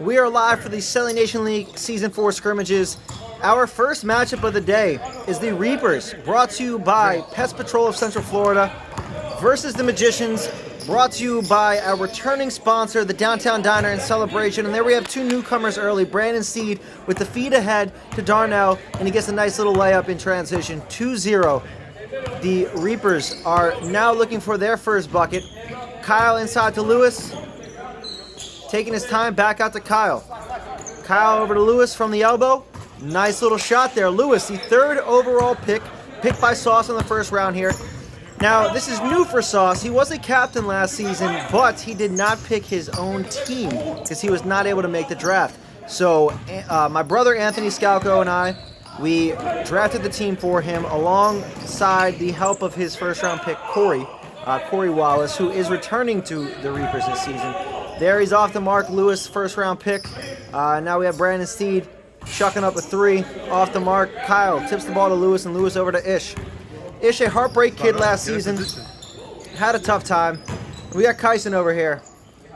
We are live for the CeleNation League Season 4 scrimmages. Our first matchup of the day is the Reapers, brought to you by Pest Patrol of Central Florida, versus the Magicians, brought to you by our returning sponsor, the Downtown Diner and Celebration. And there we have two newcomers early, Brandon Steed with the feed ahead to Darnell, and he gets a nice little layup in transition, 2-0. The Reapers are now looking for their first bucket. Kyle inside to Lewis. Taking his time, back out to Kyle. Kyle over to Lewis from the elbow. Nice little shot there. Lewis, the third overall picked by Sauce in the first round here. Now, this is new for Sauce. He was a captain last season, but he did not pick his own team because he was not able to make the draft. So, my brother Anthony Scalco and I, we drafted the team for him alongside the help of his first round pick, Corey Wallace, who is returning to the Reapers this season. There he's off the mark. Lewis, first round pick. Now we have Brandon Steed chucking up a three. Off the mark. Kyle tips the ball to Lewis, and Lewis over to Ish. Ish, a heartbreak kid last season. Had a tough time. We got Kyson over here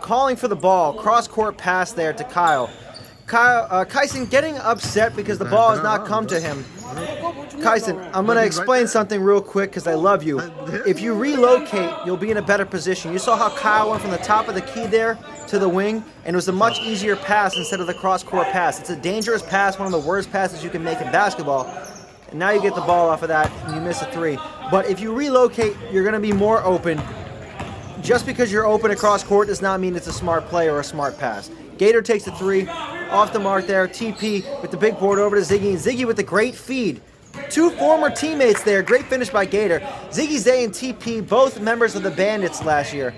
calling for the ball. Cross court pass there to Kyle. Kyson getting upset because the ball has not come to him. Kyson, I'm going to explain something real quick because I love you. If you relocate, you'll be in a better position. You saw how Kyle went from the top of the key there to the wing, and it was a much easier pass instead of the cross-court pass. It's a dangerous pass, one of the worst passes you can make in basketball. And now you get the ball off of that, and you miss a three. But if you relocate, you're going to be more open. Just because you're open across court does not mean it's a smart play or a smart pass. Gator takes the three. Off the mark there. TP with the big board over to Ziggy. And Ziggy with the great feed. Two former teammates there. Great finish by Gator. Ziggy Zay and TP, both members of the Bandits last year,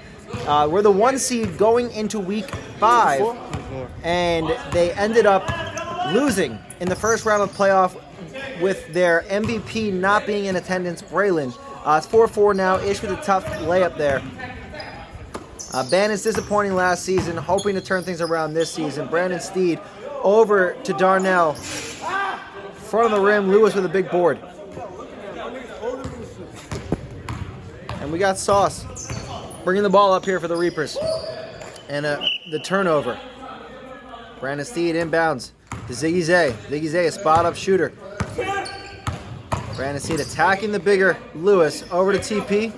were the 1 seed going into week 5. And they ended up losing in the first round of the playoff with their MVP not being in attendance, Braylon. It's 4-4 now. Ish with a tough layup there. Bandit's disappointing last season, hoping to turn things around this season. Brandon Steed over to Darnell. Front of the rim, Lewis with a big board. And we got Sauce bringing the ball up here for the Reapers. And the turnover. Brandon Steed inbounds to Ziggy Zay. Ziggy Zay, a spot-up shooter. Brandon Steed attacking the bigger Lewis. Over to TP.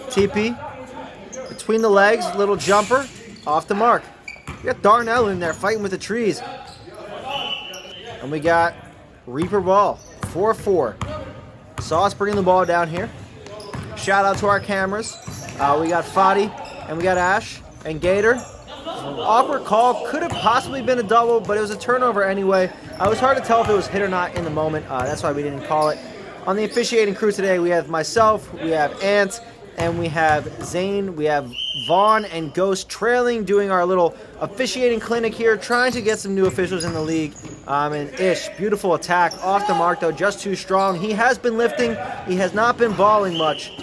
TP. Between the legs, little jumper, off the mark. We got Darnell in there fighting with the trees. And we got Reaper ball, 4-4. Sauce bringing the ball down here. Shout out to our cameras. We got Fadi, and we got Ash, and Gator. Awkward call, could have possibly been a double, but it was a turnover anyway. It was hard to tell if it was hit or not in the moment. That's why we didn't call it. On the officiating crew today, we have myself, we have Ant, and we have Zane, we have Vaughn and Ghost trailing, doing our little officiating clinic here, trying to get some new officials in the league. And Ish, beautiful attack, off the mark though, just too strong. He has been lifting, he has not been balling much.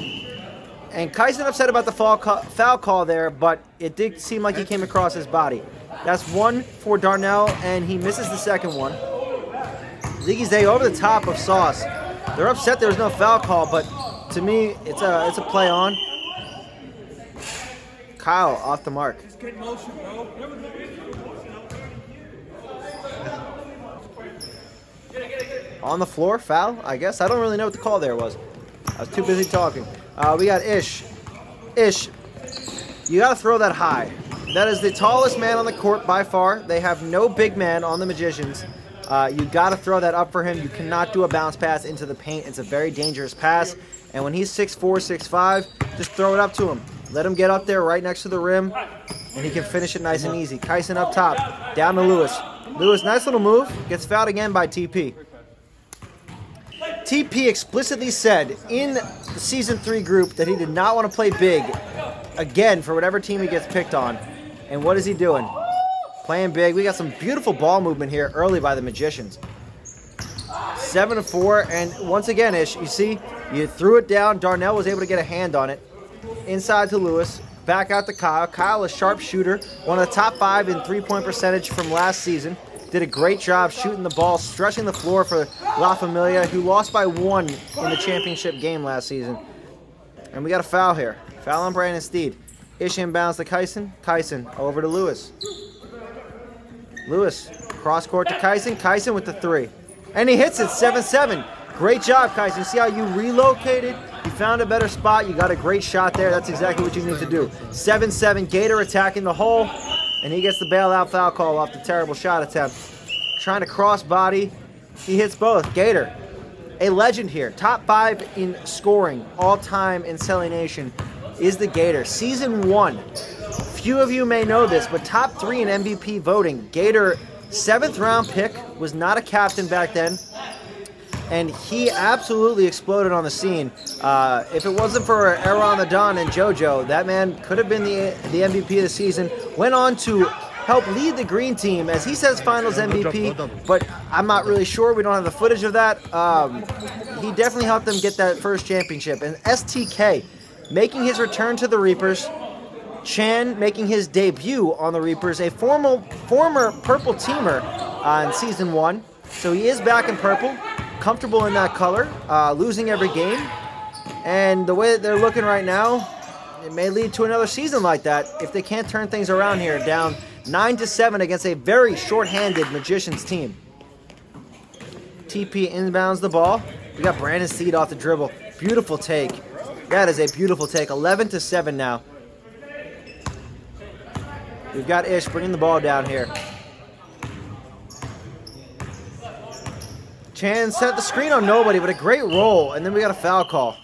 And Kyson upset about the foul call there, but it did seem like he came across his body. That's one for Darnell, and he misses the second one. Ziggy Zay over the top of Sauce. They're upset there was no foul call, but to me, it's a play on. Kyle off the mark. On the floor, foul, I guess. I don't really know what the call there was. I was too busy talking. We got Ish. Ish, you got to throw that high. That is the tallest man on the court by far. They have no big man on the Magicians. You got to throw that up for him. You cannot do a bounce pass into the paint. It's a very dangerous pass. And when he's 6'4", 6'5", just throw it up to him. Let him get up there right next to the rim, and he can finish it nice and easy. Kyson up top, down to Lewis. Lewis, nice little move. Gets fouled again by TP. TP explicitly said in the Season 3 group that he did not want to play big again for whatever team he gets picked on. And what is he doing? Playing big. We got some beautiful ball movement here early by the Magicians. 7-4, and once again, Ish, you see, you threw it down. Darnell was able to get a hand on it. Inside to Lewis, back out to Kyle. Kyle, a sharp shooter, one of the top 5 in three-point percentage from last season. Did a great job shooting the ball, stretching the floor for La Familia, who lost by 1 in the championship game last season. And we got a foul here. Foul on Brandon Steed. Ish inbounds to Kyson. Kyson over to Lewis. Lewis, cross court to Kyson. Kyson with the 3. And he hits it, 7-7. Great job, Kyson. See how you relocated? You found a better spot. You got a great shot there. That's exactly what you need to do. 7-7, Gator attacking the hole. And he gets the bailout foul call off the terrible shot attempt. Trying to cross body. He hits both. Gator, a legend here. Top 5 in scoring all time in CeleNation is the Gator. Season 1. Few of you may know this, but top 3 in MVP voting. Gator, 7th round pick, was not a captain back then. And he absolutely exploded on the scene. If it wasn't for Aaron the Don and JoJo, that man could have been the MVP of the season. Went on to help lead the green team, as he says finals MVP, but I'm not really sure. We don't have the footage of that. He definitely helped them get that first championship. And STK making his return to the Reapers. Chan making his debut on the Reapers, a former purple teamer in Season 1. So he is back in purple. Comfortable in that color, losing every game, and the way that they're looking right now, it may lead to another season like that if they can't turn things around here, down 9-7 against a very short-handed Magicians team. TP inbounds the ball. We got Brandon Seed off the dribble. Beautiful take. That is a beautiful take. 11-7 now. We've got Ish bringing the ball down here. Chan set the screen on nobody, but a great roll, and then we got a foul call.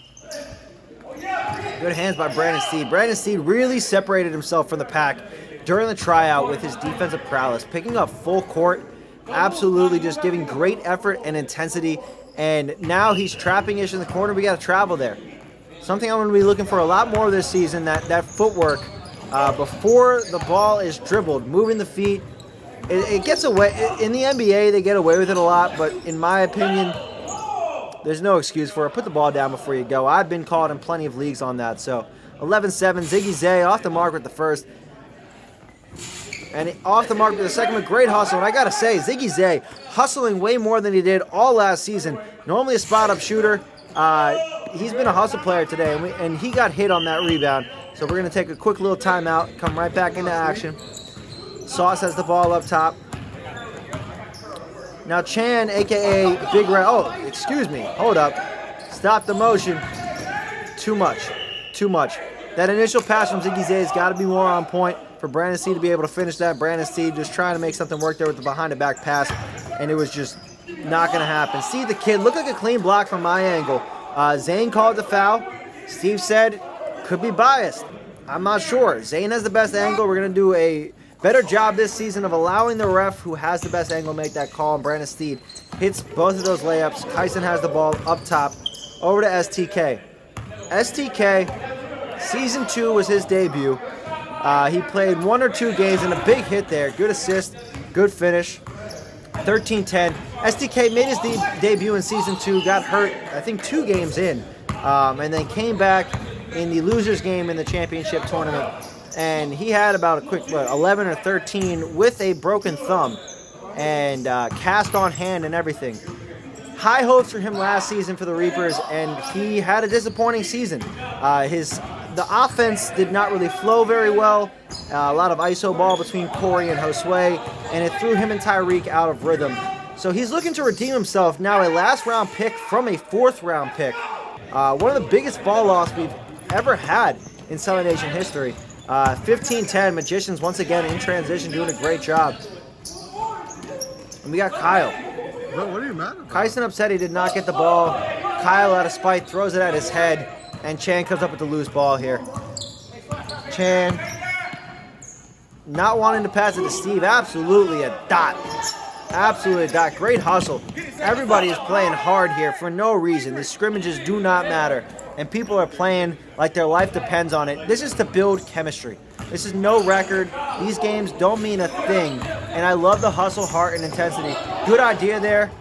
Good hands by Brandon Steed. Brandon Steed really separated himself from the pack during the tryout with his defensive prowess, picking up full court, absolutely just giving great effort and intensity, and now he's trapping Ish in the corner. We got to travel there. Something I'm going to be looking for a lot more this season, that footwork before the ball is dribbled, moving the feet. It gets away. In the NBA, they get away with it a lot, but in my opinion, there's no excuse for it. Put the ball down before you go. I've been called in plenty of leagues on that. So 11-7, Ziggy Zay off the mark with the first. And off the mark with the second, a great hustle. And I got to say, Ziggy Zay hustling way more than he did all last season. Normally a spot-up shooter. He's been a hustle player today, and he got hit on that rebound. So we're going to take a quick little timeout, come right back into action. Sauce has the ball up top. Now Chan, a.k.a. Big Red. Oh, excuse me. Hold up. Stop the motion. Too much. Too much. That initial pass from Ziggy Zay has got to be more on point for Brandon Steed to be able to finish that. Brandon Steed just trying to make something work there with the behind-the-back pass, and it was just not going to happen. See the kid. Look like a clean block from my angle. Zane called the foul. Steve said could be biased. I'm not sure. Zane has the best angle. We're going to do a better job this season of allowing the ref who has the best angle make that call, and Brandon Steed hits both of those layups. Kyson has the ball up top. Over to STK. STK, Season 2 was his debut. He played 1 or 2 games and a big hit there. Good assist, good finish. 13-10. STK made his debut in Season 2, got hurt, I think 2 games in, and then came back in the losers game in the championship tournament. And he had about a quick 11 or 13 with a broken thumb and cast on hand and everything. High hopes for him last season for the Reapers, and he had a disappointing season. The offense did not really flow very well. A lot of iso ball between Corey and Josue, and it threw him and Tyreek out of rhythm. So he's looking to redeem himself now, a last-round pick from a 4th-round pick. One of the biggest ball loss we've ever had in CeleNation history. 15-10, Magicians once again in transition, doing a great job. And we got Kyle. Bro, what are you mad about? Kyson upset he did not get the ball. Kyle, out of spite, throws it at his head, and Chan comes up with the loose ball here. Chan not wanting to pass it to Steve. Absolutely a dot. Absolutely a dot. Great hustle. Everybody is playing hard here for no reason. The scrimmages do not matter, and people are playing like their life depends on it. This is to build chemistry. This is no record. These games don't mean a thing, and I love the hustle, heart, and intensity. Good idea there.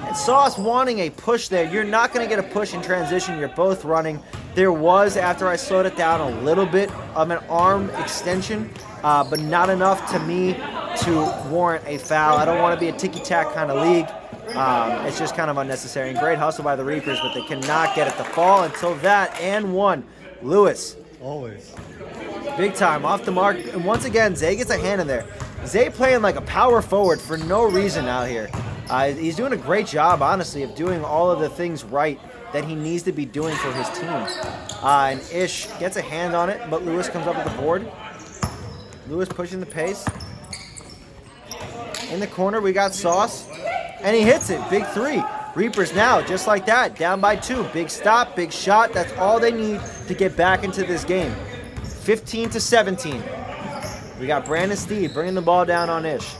And Sauce wanting a push there. You're not going to get a push in transition. You're both running. There was, after I slowed it down, a little bit of an arm extension, but not enough to me to warrant a foul. I don't want to be a ticky-tack kind of league. It's just kind of unnecessary. And great hustle by the Reapers, but they cannot get it to fall until that and one. Lewis. Always. Big time, off the mark. And once again, Zay gets a hand in there. Zay playing like a power forward for no reason out here. He's doing a great job, honestly, of doing all of the things right that he needs to be doing for his team. And Ish gets a hand on it, but Lewis comes up with the board. Lewis pushing the pace. In the corner, we got Sauce, and he hits it. Big three. Reapers now, just like that, down by 2. Big stop, big shot. That's all they need to get back into this game. 15-17. We got Brandon Steed bringing the ball down on Ish.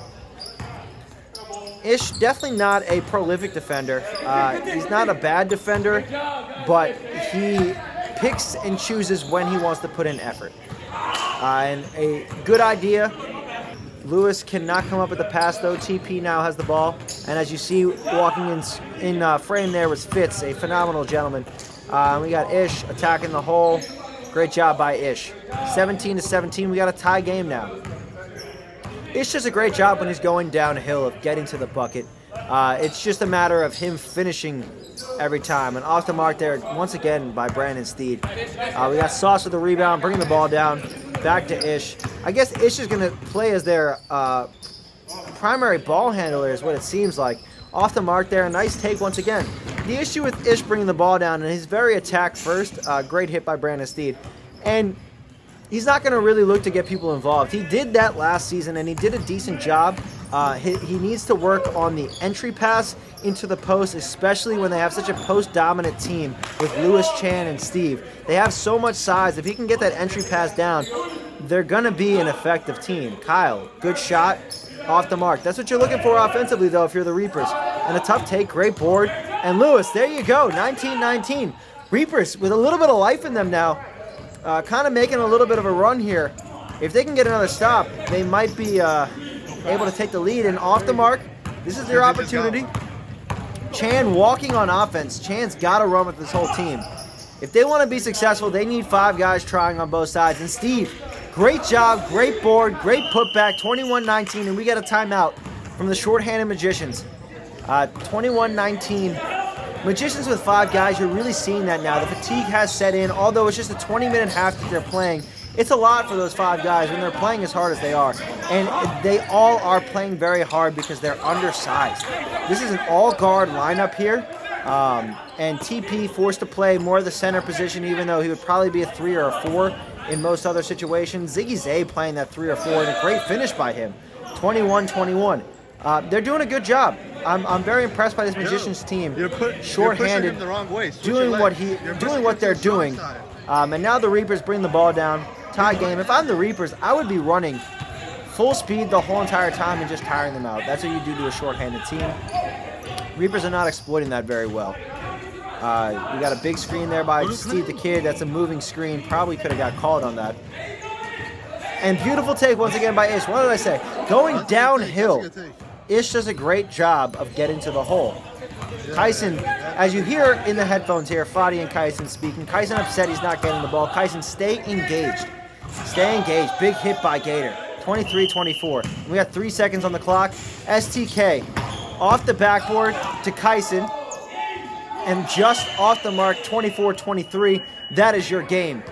Ish, definitely not a prolific defender. He's not a bad defender, but he picks and chooses when he wants to put in effort. And a good idea. Lewis cannot come up with the pass, though. TP now has the ball. And as you see, walking in frame there was Fitz, a phenomenal gentleman. We got Ish attacking the hole. Great job by Ish. 17-17. We got a tie game now. Ish does a great job when he's going downhill of getting to the bucket. It's just a matter of him finishing every time. And off the mark there, once again, by Brandon Steed. We got Sauce with the rebound, bringing the ball down. Back to Ish. I guess Ish is going to play as their primary ball handler is what it seems like. Off the mark there, a nice take once again. The issue with Ish bringing the ball down, and he's very attack first. Great hit by Brandon Steed. And he's not going to really look to get people involved. He did that last season, and he did a decent job. He needs to work on the entry pass into the post, especially when they have such a post-dominant team with Lewis, Chan, and Steve. They have so much size. If he can get that entry pass down, they're going to be an effective team. Kyle, good shot, off the mark. That's what you're looking for offensively, though, if you're the Reapers. And a tough take, great board. And Lewis, there you go, 19-19. Reapers with a little bit of life in them now, kind of making a little bit of a run here. If they can get another stop, they might be able to take the lead. And off the mark, this is their opportunity. Chan walking on offense. Chan's got to run with this whole team. If they want to be successful, they need 5 guys trying on both sides. And Steve, great job, great board, great putback, 21-19, and we get a timeout from the shorthanded Magicians. 21-19. Magicians with 5 guys, you're really seeing that now. The fatigue has set in, although it's just a 20-minute half that they're playing. It's a lot for those 5 guys when they're playing as hard as they are. And they all are playing very hard because they're undersized. This is an all-guard lineup here. And TP forced to play more of the center position, even though he would probably be a 3 or a 4 in most other situations. Ziggy Zay playing that 3 or 4, and a great finish by him. 21-21. They're doing a good job. I'm very impressed by this Magicians team. Short-handed, doing what they're doing. And now the Reapers bring the ball down. Tie game. If I'm the Reapers, I would be running full speed the whole entire time and just tiring them out. That's what you do to a short-handed team. Reapers are not exploiting that very well. We got a big screen there by Steve the Kid. That's a moving screen. Probably could have got called on that. And beautiful take once again by Ish. What did I say? Going downhill. Ish does a great job of getting to the hole. Kyson, as you hear in the headphones here, Fadi and Kyson speaking. Kyson upset he's not getting the ball. Kyson, stay engaged. Stay engaged. Big hit by Gator. 23-24. We got 3 seconds on the clock. STK off the backboard to Kyson. And just off the mark, 24-23. That is your game.